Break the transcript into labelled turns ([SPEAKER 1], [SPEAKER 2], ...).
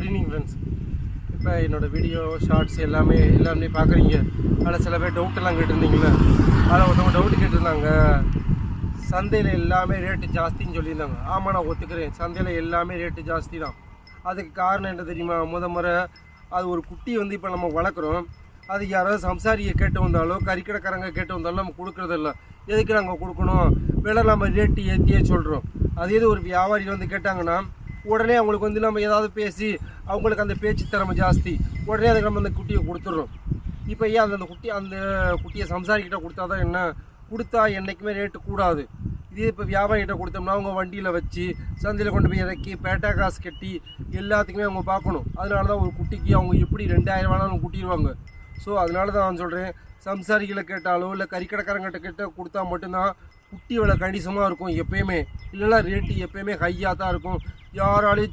[SPEAKER 1] Good evening friends. இப்போ என்னோடய video shorts எல்லாமே பார்க்குறீங்க. அதில் சில பேர் டவுட்டெல்லாம் கேட்டிருந்தீங்களே, அதில் ஒருத்தவங்க டவுட்டு கேட்டிருந்தாங்க. சந்தையில் எல்லாமே ரேட்டு ஜாஸ்தின்னு சொல்லியிருந்தாங்க. ஆமாம், நான் ஒத்துக்கிறேன். சந்தையில் எல்லாமே ரேட்டு ஜாஸ்தி தான். அதுக்கு காரணம் என்ன தெரியுமா? முறை அது ஒரு குட்டி இப்போ நம்ம வளர்க்குறோம். அது யாராவது சம்சாரியை கேட்டு வந்தாலோ கறிக்கடைக்காரங்க கேட்டு வந்தாலும் நம்ம கொடுக்குறதில்ல. எதுக்கு நாங்கள் கொடுக்கணும்? விலை நம்ம ரேட்டு ஏற்றியே சொல்கிறோம். அதே இது ஒரு வியாபாரி கேட்டாங்கன்னா உடனே அவங்களுக்கு நம்ம ஏதாவது பேசி அவங்களுக்கு அந்த பேச்சு திறமை ஜாஸ்தி, உடனே அதுக்கு நம்ம அந்த குட்டியை கொடுத்துட்றோம். இப்போ ஏன் அந்த குட்டியை சம்சாரிக்கிட்ட கொடுத்தா தான் என்ன? கொடுத்தா என்றைக்குமே ரேட்டு கூடாது. இதே இப்போ வியாபாரிகிட்ட கொடுத்தோம்னா அவங்க வண்டியில் வச்சு சந்தையில் கொண்டு போய் இறக்கி பேட்டா காசு கட்டி எல்லாத்துக்குமே அவங்க பார்க்கணும். அதனால தான் ஒரு குட்டிக்கு அவங்க எப்படி 2000 வேணாலும் கூட்டிடுவாங்க. ஸோ அதனால தான் நான் சொல்கிறேன், சம்சாரிகளை கேட்டாலோ இல்லை கறிக்கடைக்காரங்கிட்ட கேட்ட கொடுத்தா மட்டும்தான் குட்டி விலை கணிசமாக இருக்கும் எப்பயுமே. இல்லைன்னா ரேட்டு எப்பயுமே ஹையாக தான் இருக்கும். யாராலையும்